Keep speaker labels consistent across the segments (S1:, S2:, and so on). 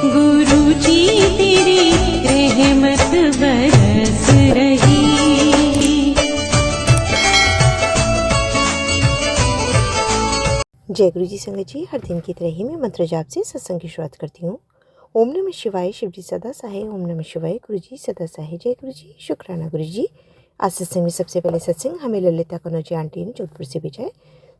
S1: गुरु जी तेरी रहमत बरस रही।
S2: जय गुरु जी संगत जी, हर दिन की तरह ही मैं मंत्र जाप से सत्संग की शुरुआत करती हूँ। ओम नमः शिवाय, शिव जी सदा सहाय। ओम नमः शिवाय, गुरु जी सदा सहाय। जय गुरु जी, शुक्राना गुरु जी। आज सत्संग में सबसे पहले सत्संग हमें ललिता कनौजी आंटी ने जोधपुर से भेजा है।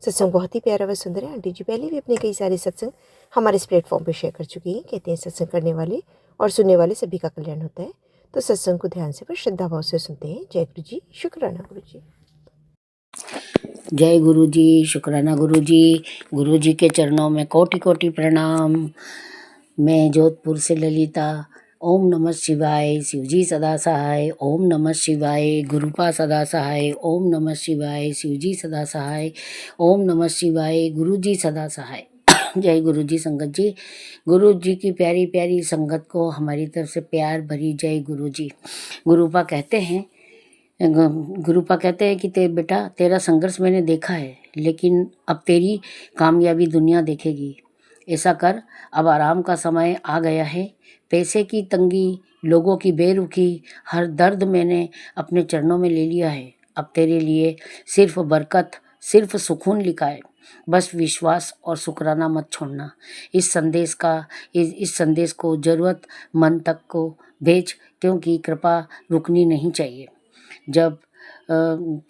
S2: सत्संग बहुत ही प्यारा व सुंदर है। आंटी जी पहले भी अपने कई सारे सत्संग हमारे इस प्लेटफॉर्म पर शेयर कर चुकी हैं। कहते हैं सत्संग करने वाले और सुनने वाले सभी का कल्याण होता है। तो सत्संग को ध्यान से पर श्रद्धा भाव से सुनते हैं। जय गुरु जी, शुक्राना गुरु जी।
S3: जय गुरु जी, शुक्राना गुरु जी। गुरु जी के चरणों में कोटि कोटि प्रणाम। मैं जोधपुर से ललिता। ओम नमः शिवाय, शिवजी सदा सहाय। ओम नमः शिवाय, गुरुपा सदा सहाय। ओम नमः शिवाय, शिवजी सदा सहाय। ओम नमः शिवाय, गुरु जी सदा सहाय। जय गुरु जी संगत जी। गुरु जी की प्यारी प्यारी संगत को हमारी तरफ से प्यार भरी जय गुरु जी। गुरुपा कहते हैं कि बेटा तेरा संघर्ष मैंने देखा है, लेकिन अब तेरी कामयाबी दुनिया देखेगी। ऐसा कर, अब आराम का समय आ गया है। पैसे की तंगी, लोगों की बेरुखी, हर दर्द मैंने अपने चरणों में ले लिया है। अब तेरे लिए सिर्फ बरकत, सिर्फ सुकून लिखा है। बस विश्वास और शुक्राना मत छोड़ना। इस संदेश को जरूरतमंद तक को भेज, क्योंकि कृपा रुकनी नहीं चाहिए।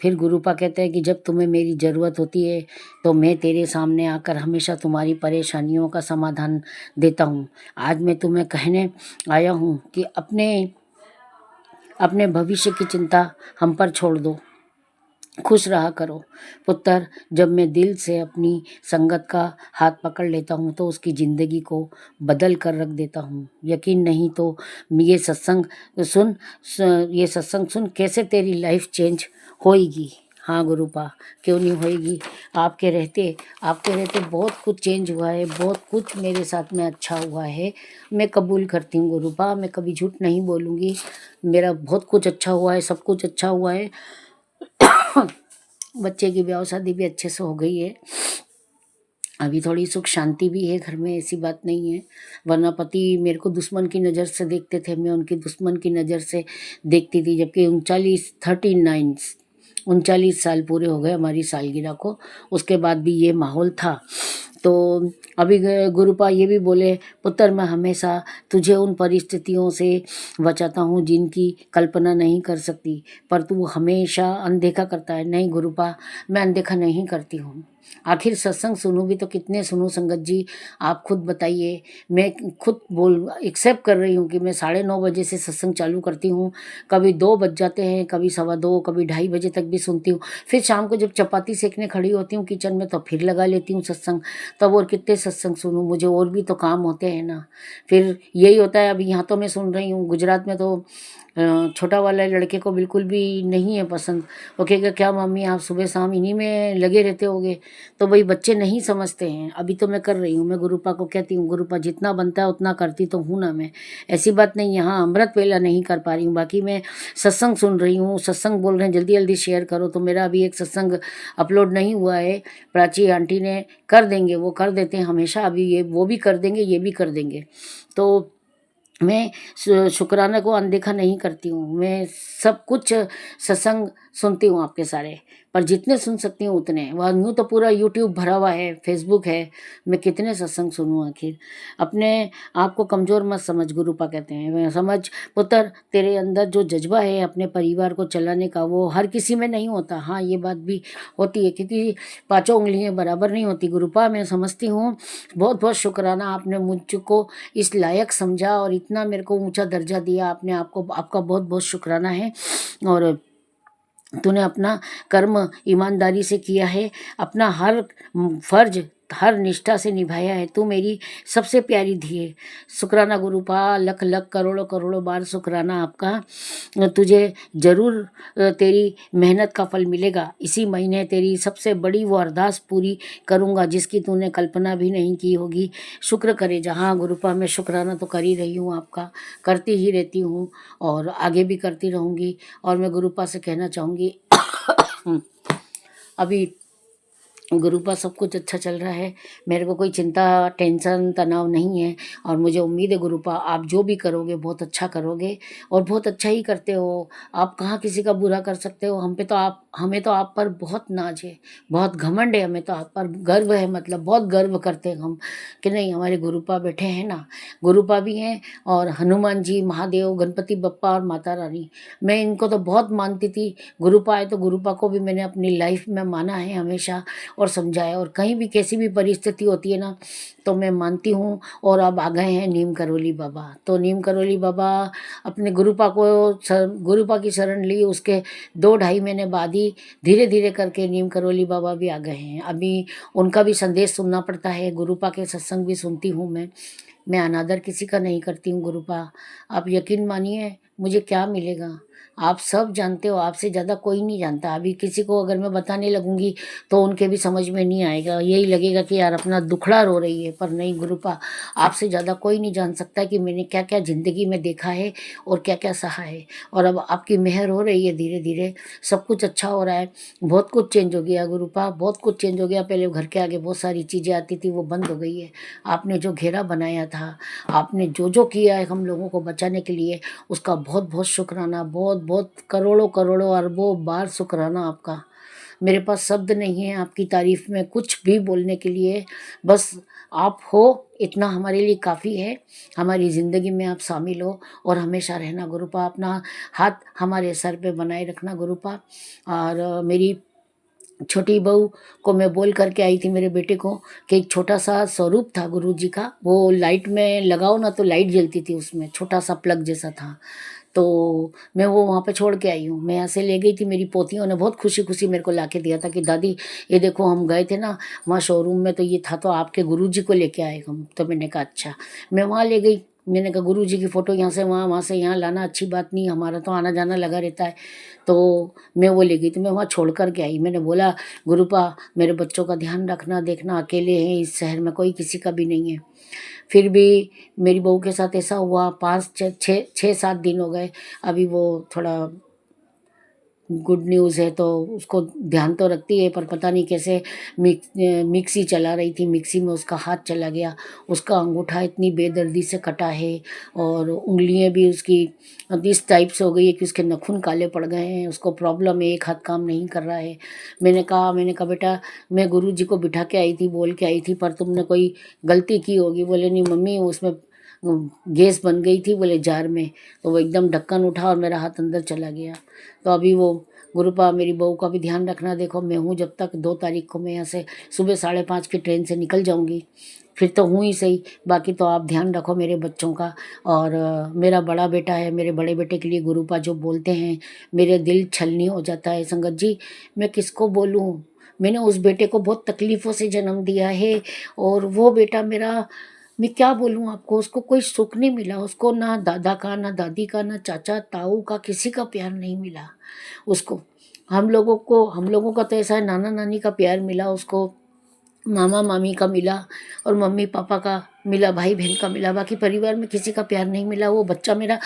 S3: फिर गुरुपा कहते हैं कि जब तुम्हें मेरी ज़रूरत होती है तो मैं तेरे सामने आकर हमेशा तुम्हारी परेशानियों का समाधान देता हूँ। आज मैं तुम्हें कहने आया हूँ कि अपने भविष्य की चिंता हम पर छोड़ दो, खुश रहा करो। पुत्र, जब मैं दिल से अपनी संगत का हाथ पकड़ लेता हूँ तो उसकी ज़िंदगी को बदल कर रख देता हूँ। यकीन नहीं तो ये सत्संग सुन कैसे तेरी लाइफ चेंज होएगी। हाँ गुरुपा, क्यों नहीं होएगी। आपके रहते बहुत कुछ चेंज हुआ है, बहुत कुछ मेरे साथ में अच्छा हुआ है। मैं कबूल करती हूँ गुरुपा, मैं कभी झूठ नहीं बोलूँगी। मेरा बहुत कुछ अच्छा हुआ है, सब कुछ अच्छा हुआ है। बच्चे की ब्याह शादी भी अच्छे से हो गई है। अभी थोड़ी सुख शांति भी है घर में, ऐसी बात नहीं है। वरना पति मेरे को दुश्मन की नज़र से देखते थे, मैं उनकी दुश्मन की नज़र से देखती थी। जबकि 39 साल पूरे हो गए हमारी सालगिरह को, उसके बाद भी ये माहौल था। तो अभी गुरुपा ये भी बोले, पुत्र मैं हमेशा तुझे उन परिस्थितियों से बचाता हूँ जिनकी कल्पना नहीं कर सकती, पर तू हमेशा अनदेखा करता है। नहीं गुरुपा, मैं अनदेखा नहीं करती हूँ। आखिर सत्संग सुनूँ भी तो कितने सुनूँ संगत जी, आप खुद बताइए। मैं खुद एक्सेप्ट कर रही हूँ कि मैं 9:30 बजे से सत्संग चालू करती हूँ। कभी 2 बज जाते हैं, कभी 2:15, कभी 2:30 बजे तक भी सुनती हूँ। फिर शाम को जब चपाती सेकने खड़ी होती हूँ किचन में तो फिर लगा लेती हूँ सत्संग। तब और कितने सत्संग सुनूँ, मुझे और भी तो काम होते हैं ना। फिर यही होता है। अभी यहाँ तो मैं सुन रही हूँ, गुजरात में तो छोटा वाला लड़के को बिल्कुल भी नहीं है पसंद। वो कहेगा क्या मम्मी आप सुबह शाम इन्हीं में लगे रहते होगे। तो भाई बच्चे नहीं समझते हैं। अभी तो मैं कर रही हूँ, मैं गुरुपा को कहती हूँ, गुरुपा जितना बनता है उतना करती तो हूँ ना मैं, ऐसी बात नहीं। यहाँ अमृत वेला नहीं कर पा रही हूँ, बाकी मैं सत्संग सुन रही हूँ। सत्संग बोल रहे हैं जल्दी जल्दी शेयर करो, तो मेरा अभी एक सत्संग अपलोड नहीं हुआ है। प्राची आंटी ने कर देंगे, वो कर देते हैं हमेशा। अभी ये वो भी कर देंगे, ये भी कर देंगे। तो मैं शुक्राना को अनदेखा नहीं करती हूँ। मैं सब कुछ सत्संग सुनती हूँ आपके सारे, पर जितने सुन सकती हूँ उतने। वह यूँ तो पूरा यूट्यूब भरा हुआ है, फेसबुक है, मैं कितने सत्संग सुनूँ आखिर। अपने आप को कमज़ोर मत समझ, गुरुपा कहते हैं। मैं समझ पुत्र, तेरे अंदर जो जज्बा है अपने परिवार को चलाने का, वो हर किसी में नहीं होता। हाँ ये बात भी होती है, क्योंकि 5 उंगलियाँ बराबर नहीं होती। गुरुपा मैं समझती हूँ। बहुत बहुत शुक्राना, आपने मुझको इस लायक समझा और इतना मेरे को ऊंचा दर्जा दिया आपने। आपका बहुत बहुत शुक्राना है। और तूने अपना कर्म ईमानदारी से किया है, अपना हर फर्ज हर निष्ठा से निभाया है। तू मेरी सबसे प्यारी धी है। शुक्राना गुरुपा, लख लख करोड़ों करोड़ों बार शुक्राना आपका। तुझे ज़रूर तेरी मेहनत का फल मिलेगा। इसी महीने तेरी सबसे बड़ी वो अरदास पूरी करूँगा जिसकी तूने कल्पना भी नहीं की होगी। शुक्र करे जहाँ गुरुपा, मैं शुक्राना तो कर ही रही हूँ आपका, करती ही रहती हूँ और आगे भी करती रहूँगी। और मैं गुरुपा से कहना चाहूँगी अभी गुरुपा सब कुछ अच्छा चल रहा है, मेरे को कोई चिंता टेंशन तनाव नहीं है। और मुझे उम्मीद है गुरुपा आप जो भी करोगे बहुत अच्छा करोगे और बहुत अच्छा ही करते हो। आप कहाँ किसी का बुरा कर सकते हो। हमें तो आप पर बहुत नाज है, बहुत घमंड है, हमें तो आप पर गर्व है, मतलब बहुत गर्व करते हैं हम कि नहीं हमारे गुरुपा बैठे हैं ना। गुरुपा भी हैं और हनुमान जी, महादेव, गणपति बप्पा और माता रानी, मैं इनको तो बहुत मानती थी। गुरुपा आए तो गुरुपा को भी मैंने अपनी लाइफ में माना है हमेशा और समझाया। और कहीं भी कैसी भी परिस्थिति होती है ना तो मैं मानती हूँ। और अब आ गए हैं नीम करोली बाबा, तो नीम करोली बाबा अपने गुरुपा की शरण ली, उसके 2-2.5 महीने बाद ही धीरे धीरे करके नीम करोली बाबा भी आ गए हैं। अभी उनका भी संदेश सुनना पड़ता है, गुरुपा के सत्संग भी सुनती हूँ मैं अनादर किसी का नहीं करती हूँ गुरुपा। आप यकीन मानिए मुझे क्या मिलेगा आप सब जानते हो, आपसे ज़्यादा कोई नहीं जानता। अभी किसी को अगर मैं बताने लगूंगी तो उनके भी समझ में नहीं आएगा, यही लगेगा कि यार अपना दुखड़ा रो रही है। पर नहीं गुरुपा, आपसे ज़्यादा कोई नहीं जान सकता कि मैंने क्या क्या ज़िंदगी में देखा है और क्या क्या सहा है। और अब आपकी मेहर हो रही है, धीरे धीरे सब कुछ अच्छा हो रहा है। बहुत कुछ चेंज हो गया गुरुपा, बहुत कुछ चेंज हो गया। पहले घर के आगे बहुत सारी चीज़ें आती थी वो बंद हो गई है। आपने जो घेरा बनाया था, आपने जो जो किया है हम लोगों को बचाने के लिए, उसका बहुत बहुत शुक्राना, बहुत बहुत करोड़ों करोड़ों अरबों बार शुक्राना आपका। मेरे पास शब्द नहीं है आपकी तारीफ में कुछ भी बोलने के लिए। बस आप हो इतना हमारे लिए काफ़ी है। हमारी ज़िंदगी में आप शामिल हो और हमेशा रहना गुरुपा। अपना हाथ हमारे सर पे बनाए रखना गुरुपा। और मेरी छोटी बहू को मैं बोल करके आई थी मेरे बेटे को कि एक छोटा सा स्वरूप था गुरु जी का, वो लाइट में लगाओ ना तो लाइट जलती थी, उसमें छोटा सा प्लग जैसा था। तो मैं वो वहाँ पे छोड़ के आई हूँ। मैं यहाँ से ले गई थी, मेरी पोतियों ने बहुत खुशी खुशी मेरे को ला के दिया था कि दादी ये देखो हम गए थे ना वहाँ शोरूम में तो ये था, तो आपके गुरु जी को लेके आए हम। तो मैंने कहा अच्छा। मैं वहाँ ले गई, मैंने कहा गुरु जी की फ़ोटो यहाँ से वहाँ, वहाँ से यहाँ लाना अच्छी बात नहीं, हमारा तो आना जाना लगा रहता है। तो मैं वो ले गई, तो मैं वहाँ छोड़ कर के आई। मैंने बोला गुरुपा मेरे बच्चों का ध्यान रखना, देखना अकेले हैं इस शहर में, कोई किसी का भी नहीं है। फिर भी मेरी बहू के साथ ऐसा हुआ, 5 6 7 दिन हो गए। अभी वो थोड़ा गुड न्यूज़ है तो उसको ध्यान तो रखती है, पर पता नहीं कैसे मिक्सी चला रही थी, मिक्सी में उसका हाथ चला गया। उसका अंगूठा इतनी बेदर्दी से कटा है और उंगलियां भी उसकी इस टाइप से हो गई है कि उसके नाखून काले पड़ गए हैं। उसको प्रॉब्लम है, एक हाथ काम नहीं कर रहा है। मैंने कहा बेटा मैं गुरु जी को बिठा के आई थी, बोल के आई थी, पर तुमने कोई गलती की होगी। बोले नहीं मम्मी उसमें गैस बन गई थी बोले जार में, तो वो एकदम ढक्कन उठा और मेरा हाथ अंदर चला गया। तो अभी वो गुरुपा मेरी बहू का भी ध्यान रखना। देखो मैं हूँ जब तक 2 तारीख को मैं यहाँ से सुबह 5:30 की ट्रेन से निकल जाऊँगी, फिर तो हूँ ही सही, बाकी तो आप ध्यान रखो मेरे बच्चों का। और मेरा बड़ा बेटा है, मेरे बड़े बेटे के लिए गुरुपा जो बोलते हैं मेरे दिल छलनी हो जाता है संगत जी। मैं किसको बोलूँ, मैंने उस बेटे को बहुत तकलीफ़ों से जन्म दिया है और वो बेटा मेरा, मैं क्या बोलूँ आपको, उसको कोई सुख नहीं मिला। उसको ना दादा का, ना दादी का, ना चाचा ताऊ का, किसी का प्यार नहीं मिला उसको। हम लोगों का तो ऐसा है नाना नानी का प्यार मिला उसको, मामा मामी का मिला और मम्मी पापा का मिला, भाई बहन का मिला, बाकी परिवार में किसी का प्यार नहीं मिला। वो बच्चा मेरा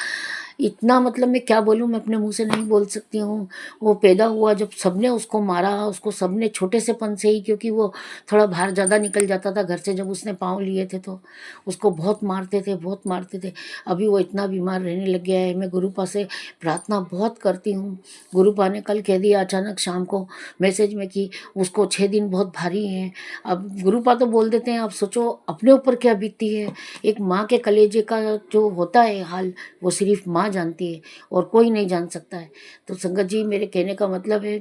S3: इतना, मतलब मैं क्या बोलूँ, मैं अपने मुंह से नहीं बोल सकती हूँ। वो पैदा हुआ जब सबने उसको मारा, उसको सबने छोटे से पन से ही, क्योंकि वो थोड़ा बाहर ज़्यादा निकल जाता था घर से, जब उसने पाँव लिए थे तो उसको बहुत मारते थे, बहुत मारते थे। अभी वो इतना बीमार रहने लग गया है। मैं गुरुपा से प्रार्थना बहुत करती हूँ। गुरुपा ने कल कह दिया अचानक शाम को मैसेज में कि उसको 6 दिन बहुत भारी हैं। अब गुरुपा तो बोल देते हैं, आप सोचो अपने ऊपर क्या बीतती है। एक माँ के कलेजे का जो होता है हाल, वो सिर्फ माँ जानती है और कोई नहीं जान सकता है। तो संगत जी मेरे कहने का मतलब है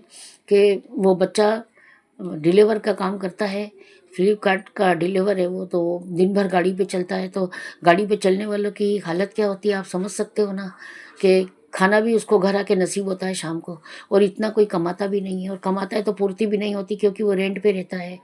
S3: कि वो बच्चा डिलीवर का काम करता है, फ्लिपकार्ट का डिलीवर है वो, तो दिन भर गाड़ी पे चलता है। तो गाड़ी पे चलने वालों की हालत क्या होती है आप समझ सकते हो ना, कि खाना भी उसको घर आके नसीब होता है शाम को, और इतना कोई कमाता भी नहीं है, और कमाता है तो पूर्ति भी नहीं होती क्योंकि वो रेंट पे रहता है।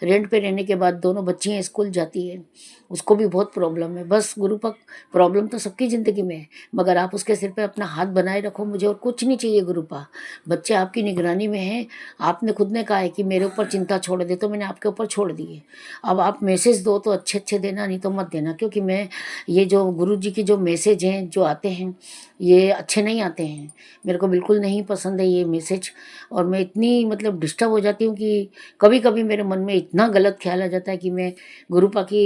S3: रेंट पे रहने के बाद दोनों बच्चियाँ स्कूल जाती है, उसको भी बहुत प्रॉब्लम है। बस गुरुपक प्रॉब्लम तो सबकी ज़िंदगी में है, मगर आप उसके सिर पे अपना हाथ बनाए रखो, मुझे और कुछ नहीं चाहिए गुरुपा। बच्चे आपकी निगरानी में हैं। आपने खुद ने कहा है कि मेरे ऊपर चिंता छोड़ दे, तो मैंने आपके ऊपर छोड़ दी है। अब आप मैसेज दो तो अच्छे अच्छे देना, नहीं तो मत देना, क्योंकि मैं ये जो गुरु जी की जो मैसेज हैं जो आते हैं ये अच्छे नहीं आते हैं। मेरे को बिल्कुल नहीं पसंद है ये मैसेज, और मैं इतनी मतलब डिस्टर्ब हो जाती हूँ कि कभी कभी मेरे मन में इतना गलत ख्याल आ जाता है कि मैं गुरुपा की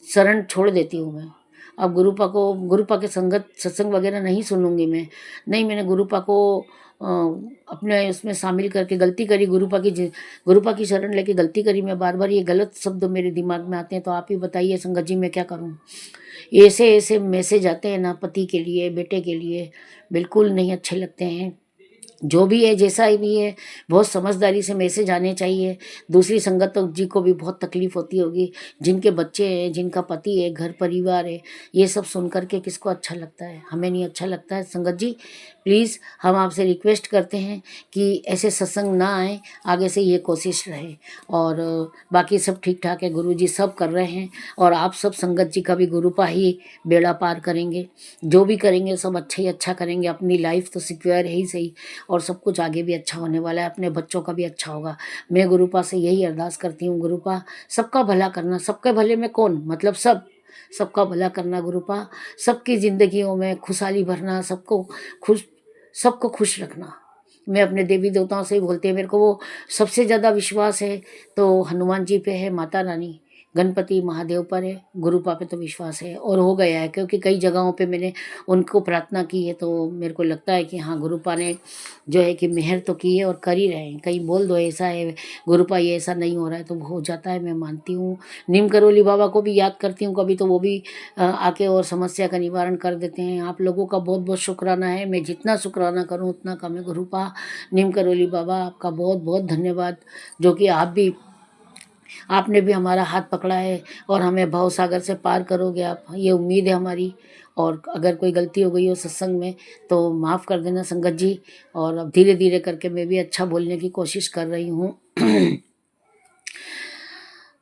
S3: शरण छोड़ देती हूँ मैं। अब गुरुपा के संगत सत्संग वगैरह नहीं सुनूंगी मैं। नहीं, मैंने गुरुपा को अपने उसमें शामिल करके गलती करी, गुरुपा की शरण लेके गलती करी। मैं बार बार ये गलत शब्द मेरे दिमाग में आते हैं। तो आप ही बताइए संगत जी, मैं क्या करूँ? ऐसे ऐसे मैसेज आते हैं ना, पति के लिए, बेटे के लिए, बिल्कुल नहीं अच्छे लगते हैं। जो भी है, जैसा ही भी है, बहुत समझदारी से मैसेज आने चाहिए। दूसरी संगतों जी को भी बहुत तकलीफ होती होगी, जिनके बच्चे हैं, जिनका पति है, घर परिवार है, ये सब सुन करके किसको अच्छा लगता है? हमें नहीं अच्छा लगता है। संगत जी प्लीज़, हम आपसे रिक्वेस्ट करते हैं कि ऐसे सत्संग ना आए, आगे से ये कोशिश रहे। और बाकी सब ठीक ठाक है, गुरुजी सब कर रहे हैं, और आप सब संगत जी का भी गुरुपा ही बेड़ा पार करेंगे। जो भी करेंगे सब अच्छा ही अच्छा करेंगे। अपनी लाइफ तो सिक्योर है ही सही, और सब कुछ आगे भी अच्छा होने वाला है, अपने बच्चों का भी अच्छा होगा। मैं गुरुपा से यही अरदास करती हूँ, गुरुपा सबका भला करना। सबके भले में कौन, मतलब सबका भला करना गुरुपा, सबकी ज़िंदगियों में खुशहाली भरना, सबको खुश रखना। मैं अपने देवी देवताओं से ही बोलती है, मेरे को वो सबसे ज़्यादा विश्वास है तो हनुमान जी पे है, माता रानी, गणपति महादेव पर है, गुरुपा पे तो विश्वास है और हो गया है। क्योंकि कई जगहों पे मैंने उनको प्रार्थना की है, तो मेरे को लगता है कि हाँ, गुरुपा ने जो है कि मेहर तो की है और कर ही रहे हैं। कहीं बोल दो ऐसा है गुरुपा, ये ऐसा नहीं हो रहा है, तो हो जाता है, मैं मानती हूँ। नीम करोली बाबा को भी याद करती हूँ कभी, तो वो भी आके और समस्या का निवारण कर देते हैं। आप लोगों का बहुत बहुत शुक्राना है। मैं जितना शुक्राना करूँ उतना कम है। गुरुपा, नीम करोली बाबा, आपका बहुत बहुत धन्यवाद, जो कि आपने भी हमारा हाथ पकड़ा है और हमें भव सागर से पार करोगे आप, ये उम्मीद है हमारी। और अगर कोई गलती हो गई हो सत्संग में तो माफ़ कर देना संगत जी। और अब धीरे धीरे करके मैं भी अच्छा बोलने की कोशिश कर रही हूँ।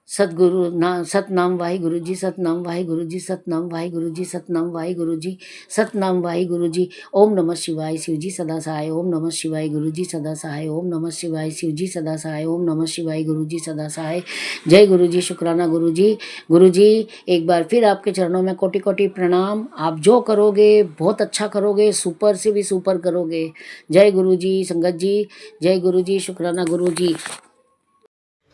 S3: सतनाम वाहे गुरु जी, सतनाम वाहे गुरु जी, सतनाम वाहे गुरु जी, सतनाम वाहे गुरु जी, सतनाम वाहे गुरु जी। ओम नमः शिवाय, शिव जी सदा सहाय। ओम नमः शिवाय, गुरु जी सदा सहाय। ओम नमः शिवाय, शिव जी सदा सहाय। ओम नमः शिवाय, गुरु जी सदा सहाय। जय गुरु जी, शुक्राना गुरु जी। गुरु जी, एक बार फिर आपके चरणों में कोटि कोटि प्रणाम। आप जो करोगे बहुत अच्छा करोगे, सुपर से भी सुपर करोगे। जय गुरु जी, संगत जी, जय गुरु जी, शुक्राना गुरु जी।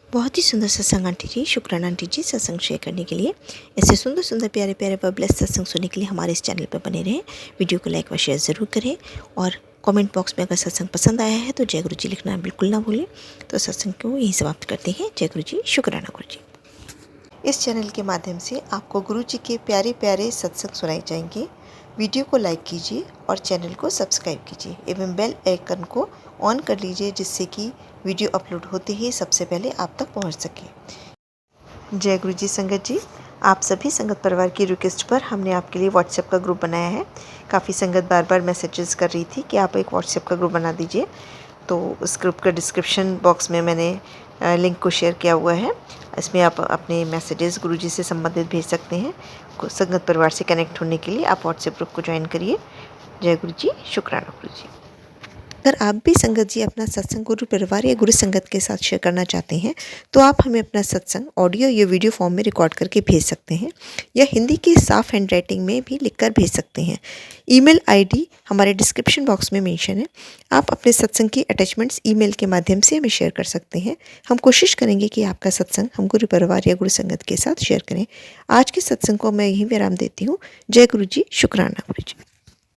S2: बहुत ही सुंदर सत्संग आंटी जी, शुक्राना आंटी जी सत्संग शेयर करने के लिए। ऐसे सुंदर सुंदर प्यारे प्यारे व ब्लेस सत्संग सुनने के लिए हमारे इस चैनल पर बने रहें। वीडियो को लाइक व शेयर ज़रूर करें, और कमेंट बॉक्स में अगर सत्संग पसंद आया है तो जय गुरु जी लिखना बिल्कुल ना भूलें। तो सत्संग को यहीं समाप्त करते हैं। जय गुरु जी, शुक्राना गुरु जी। इस चैनल के माध्यम से आपको गुरु जी के प्यारे प्यारे सत्संग सुनाए जाएंगे। वीडियो को लाइक कीजिए और चैनल को सब्सक्राइब कीजिए एवं बेल आइकन को ऑन कर लीजिए, जिससे कि वीडियो अपलोड होते ही सबसे पहले आप तक पहुंच सके। जय गुरु जी संगत जी, आप सभी संगत परिवार की रिक्वेस्ट पर हमने आपके लिए व्हाट्सएप का ग्रुप बनाया है। काफ़ी संगत बार बार मैसेजेस कर रही थी कि आप एक व्हाट्सएप का ग्रुप बना दीजिए, तो उस ग्रुप का डिस्क्रिप्शन बॉक्स में मैंने लिंक को शेयर किया हुआ है। इसमें आप अपने मैसेजेस गुरुजी से संबंधित भेज सकते हैं। संगत परिवार से कनेक्ट होने के लिए आप व्हाट्सएप ग्रुप को ज्वाइन करिए। जय गुरु जी, शुक्राना गुरु जी। अगर आप भी संगत जी अपना सत्संग गुरु परिवार या गुरु संगत के साथ शेयर करना चाहते हैं तो आप हमें अपना सत्संग ऑडियो या वीडियो फॉर्म में रिकॉर्ड करके भेज सकते हैं, या हिंदी की साफ हैंड राइटिंग में भी लिखकर भेज सकते हैं। ईमेल आईडी हमारे डिस्क्रिप्शन बॉक्स में मेंशन है। आप अपने सत्संग की अटैचमेंट्स ईमेल के माध्यम से हमें शेयर कर सकते हैं। हम कोशिश करेंगे कि आपका सत्संग हम गुरु परिवार या गुरु संगत के साथ शेयर करें। आज के सत्संग को मैं यहीं विराम देती हूँ। जय गुरु जी, शुक्राना गुरु जी।